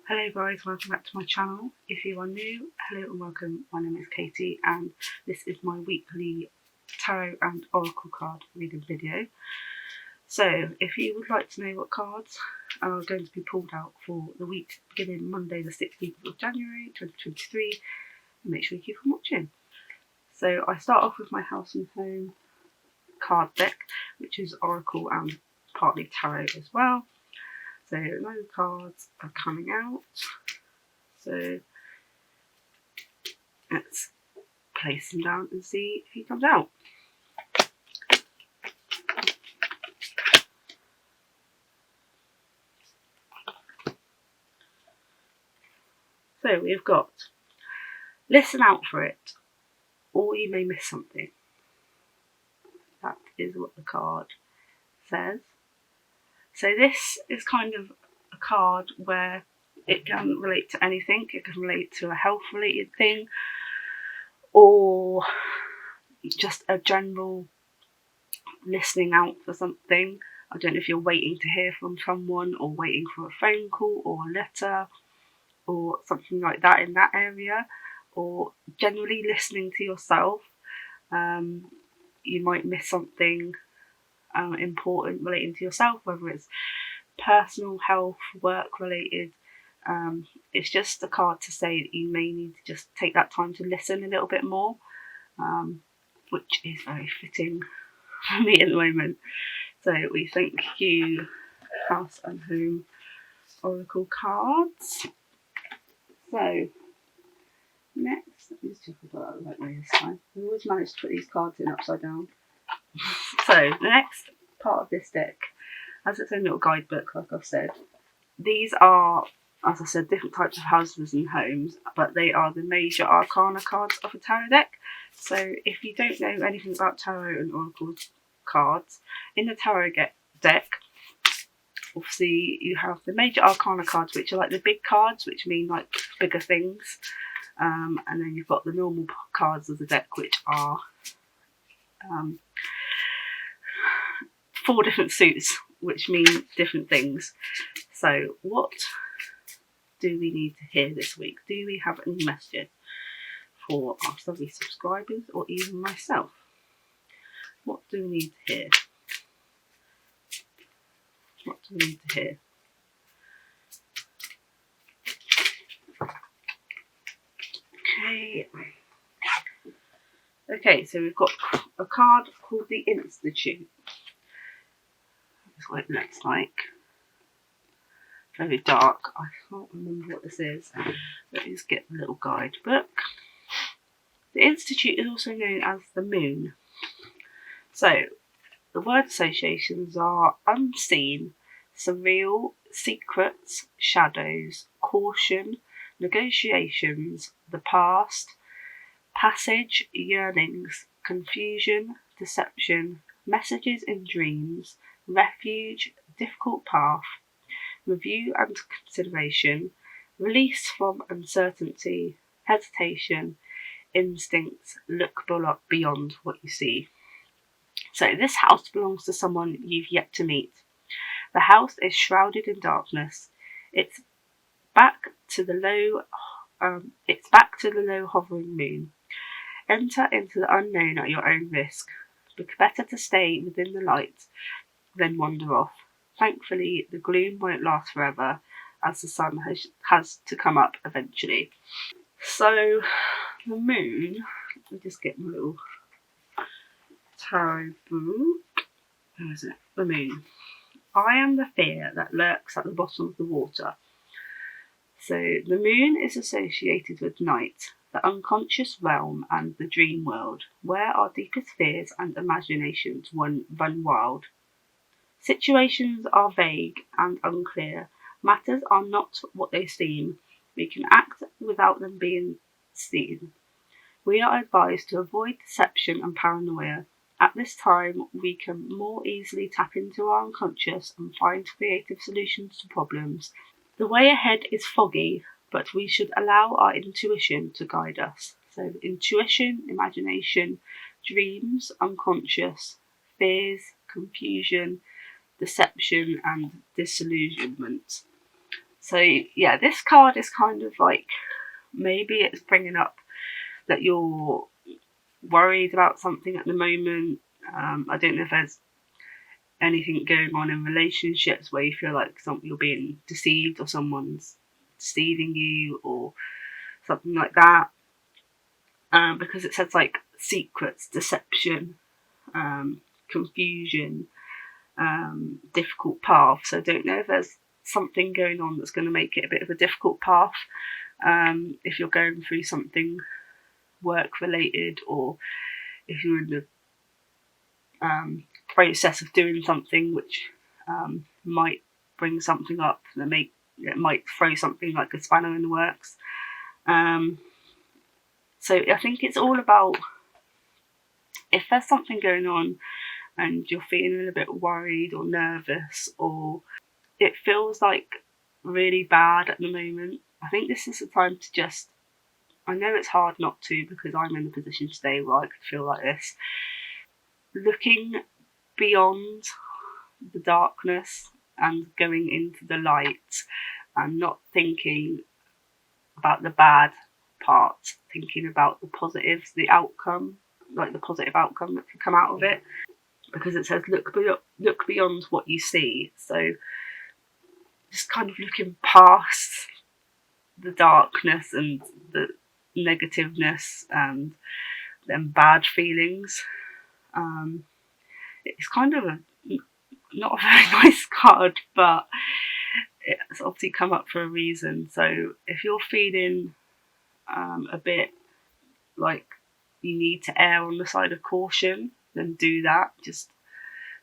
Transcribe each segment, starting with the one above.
Hello guys, welcome back to my channel. If you are new, hello and welcome. My name is Katie and this is my weekly tarot and oracle card reading video. So if you would like to know what cards are going to be pulled out for the week beginning Monday the 16th of January 2023, make sure you keep on watching. So I start off with my house and home card deck, which is oracle and partly tarot as well. So no cards are coming out. So let's place him down and see if he comes out. So we've got listen out for it, or you may miss something. That is what the card says. So this is kind of a card where it can relate to anything. It can relate to a health related thing, or just a general listening out for something. I don't know if you're waiting to hear from someone, or waiting for a phone call or a letter or something like that in that area, or generally listening to yourself. You might miss something important relating to yourself, whether it's personal, health, work related. It's just a card to say that you may need to just take that time to listen a little bit more, which is very fitting for me at the moment. So we thank you, House and Home Oracle cards. So next, let me just check if I got that the right way this time. I always manage to put these cards in upside down. So the next part of this deck has its own little guidebook, like I've said. These are, as I said, different types of houses and homes, but they are the major arcana cards of a tarot deck. So if you don't know anything about tarot and oracle cards, in the tarot deck, obviously you have the major arcana cards, which are like the big cards, which mean like bigger things. And then you've got the normal cards of the deck, which are 4 different suits, which mean different things. So what do we need to hear this week? Do we have any messages for our lovely subscribers, or even myself? What do we need to hear? What do we need to hear? Okay, so we've got a card called the Institute. That's what it looks like. Very dark. I can't remember what this is. Let's just get the little guidebook. The Institute is also known as the Moon. So the word associations are unseen, surreal, secrets, shadows, caution, negotiations, the past, passage, yearnings, confusion, deception, messages in dreams, refuge, difficult path, review and consideration, release from uncertainty, hesitation, instincts, look beyond what you see. So this house belongs to someone you've yet to meet. The house is shrouded in darkness. It's back to the low hovering moon. Enter into the unknown at your own risk. Better to stay within the light than wander off. Thankfully, the gloom won't last forever, as the sun has to come up eventually. So the moon, let me just get my little tarot book. Where is it? The moon. I am the fear that lurks at the bottom of the water. So the moon is associated with night, the unconscious realm and the dream world, where our deepest fears and imaginations run wild. Situations are vague and unclear. Matters are not what they seem. We can act without them being seen. We are advised to avoid deception and paranoia. At this time, we can more easily tap into our unconscious and find creative solutions to problems. The way ahead is foggy, but we should allow our intuition to guide us. So intuition, imagination, dreams, unconscious, fears, confusion, deception and disillusionment. So yeah, this card is kind of like, maybe it's bringing up that you're worried about something at the moment. I don't know if there's anything going on in relationships where you feel like you're being deceived or someone's deceiving you or something like that. Because it says like secrets, deception, confusion, difficult path. So I don't know if there's something going on that's going to make it a bit of a difficult path. If you're going through something work related, or if you're in the process of doing something which might bring something up that might throw something like a spanner in the works. So I think it's all about, if there's something going on and you're feeling a bit worried or nervous, or it feels like really bad at the moment, I think this is the time to just, I know it's hard not to, because I'm in a position today where I could feel like this, looking beyond the darkness and going into the light, and not thinking about the bad part, thinking about the positives, the outcome, like the positive outcome that can come out of it. Because it says look beyond what you see. So just kind of looking past the darkness and the negativeness and them bad feelings. It's kind of not a very nice card, but it's obviously come up for a reason. So if you're feeling a bit like you need to err on the side of caution, then do that. Just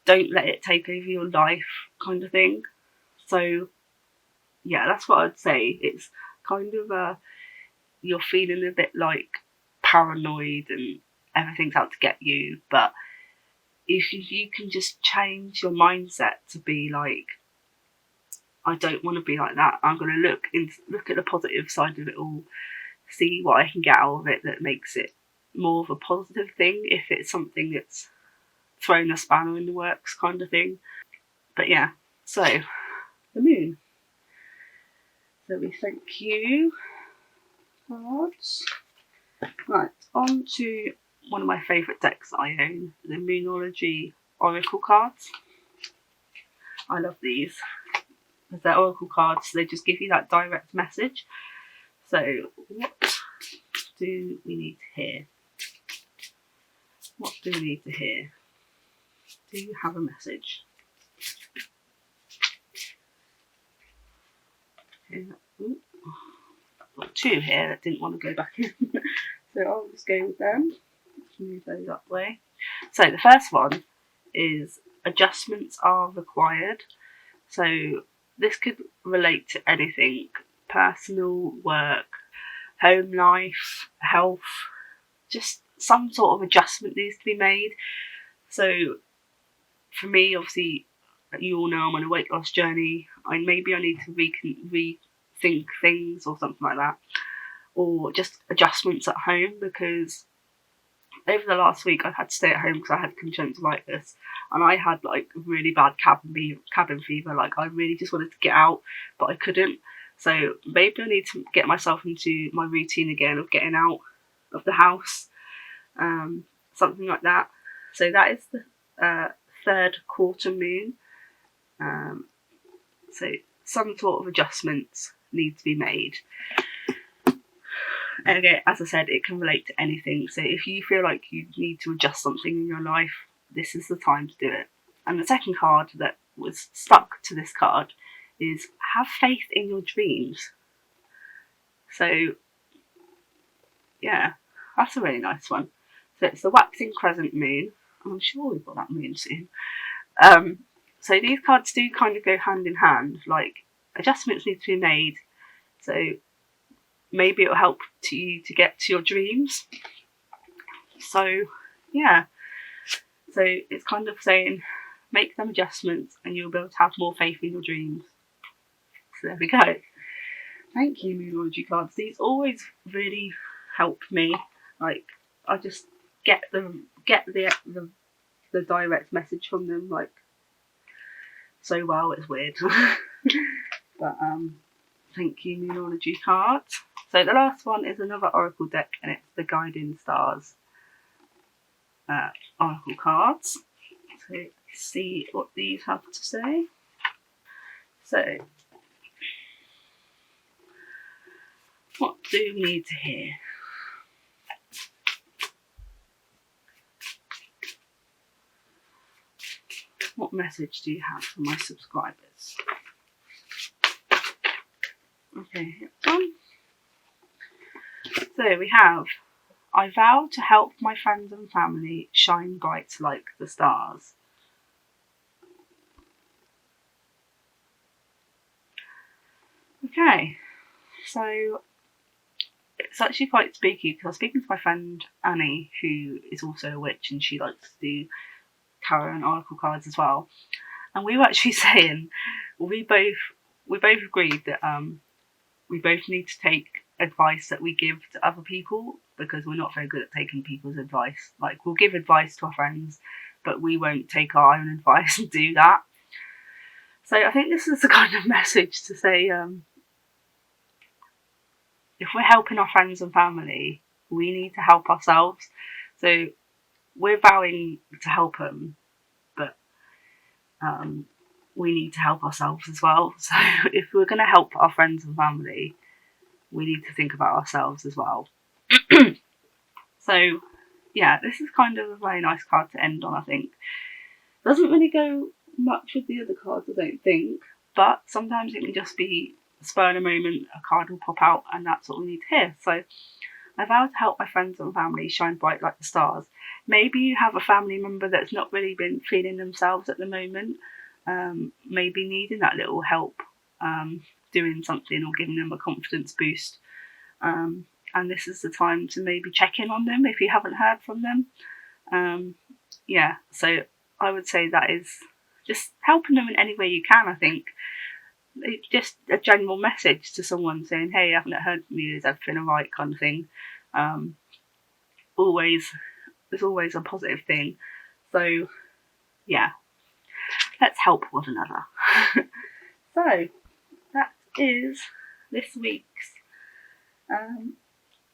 don't let it take over your life, kind of thing. So yeah, that's what I'd say. It's kind of you're feeling a bit like paranoid and everything's out to get you, but if you can just change your mindset to be like, I don't want to be like that. I'm going to look at the positive side of it all, see what I can get out of it that makes it more of a positive thing, if it's something that's thrown a spanner in the works, kind of thing. But yeah, so the moon. So we thank you, cards. Right, on to one of my favourite decks that I own, the Moonology Oracle cards. I love these. Because they're Oracle cards, so they just give you that direct message. So what do we need to hear? What do we need to hear? Do you have a message? Okay, I've got two here that didn't want to go back in. So I'll just go with them. Let's move those that way. So the first one is adjustments are required. So this could relate to anything: personal, work, home life, health. Just some sort of adjustment needs to be made. So for me, obviously, you all know I'm on a weight loss journey. I need to rethink things or something like that, or just adjustments at home, because over the last week I've had to stay at home because I had conjunctivitis and I had like really bad cabin fever. Like I really just wanted to get out, but I couldn't. So maybe I need to get myself into my routine again of getting out of the house, something like that. So that is the third quarter moon. So some sort of adjustments need to be made. And again, as I said, it can relate to anything. So if you feel like you need to adjust something in your life, this is the time to do it. And the second card that was stuck to this card is have faith in your dreams. So yeah, that's a really nice one. So it's the waxing crescent moon. I'm sure we've got that moon soon. So these cards do kind of go hand in hand. Like adjustments need to be made. So maybe it'll help you to get to your dreams. So yeah. So it's kind of saying make them adjustments and you'll be able to have more faith in your dreams. So there we go. Thank you, Moonology cards. These always really help me. Like I just get the direct message from them like so well. It's weird. But thank you numerology card. So the last one is another oracle deck, and it's the Guiding Stars oracle cards. So let's see what these have to say. So what do we need to hear? What message do you have for my subscribers? Okay, here's one. So we have, I vow to help my friends and family shine bright like the stars. Okay, so it's actually quite spooky because I was speaking to my friend Annie, who is also a witch, and she likes to do tarot and oracle cards as well. And we were actually saying we both agreed that we both need to take advice that we give to other people, because we're not very good at taking people's advice. Like, we'll give advice to our friends, but we won't take our own advice and do that. So I think this is the kind of message to say, if we're helping our friends and family, we need to help ourselves. So we're vowing to help them, but we need to help ourselves as well. So if we're going to help our friends and family, we need to think about ourselves as well. So yeah, this is kind of a very nice card to end on, I think. Doesn't really go much with the other cards, I don't think, but sometimes it can just be a spur in a moment, a card will pop out, and that's what we need to hear. So I vow to help my friends and family shine bright like the stars. Maybe you have a family member that's not really been feeling themselves at the moment, maybe needing that little help doing something or giving them a confidence boost. And this is the time to maybe check in on them if you haven't heard from them. Yeah, so I would say that is just helping them in any way you can, I think. It's just a general message to someone saying, hey, I haven't heard from you, is everything alright, kind of thing. It's always a positive thing. So yeah, let's help one another. So that is this week's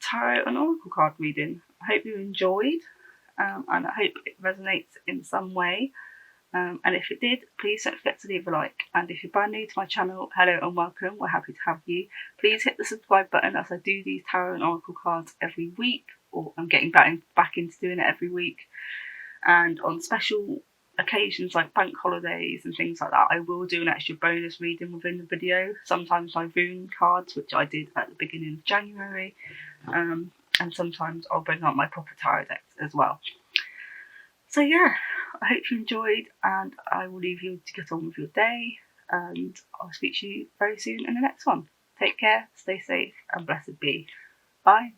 tarot and oracle card reading. I hope you enjoyed, and I hope it resonates in some way. And if it did, please don't forget to leave a like. And if you're brand new to my channel, hello and welcome. We're happy to have you. Please hit the subscribe button, as I do these tarot and oracle cards every week, or I'm getting back into doing it every week. And on special occasions like bank holidays and things like that, I will do an extra bonus reading within the video. Sometimes my rune cards, which I did at the beginning of January, and sometimes I'll bring out my proper tarot decks as well. So yeah, I hope you enjoyed, and I will leave you to get on with your day, and I'll speak to you very soon in the next one. Take care, stay safe, and blessed be. Bye.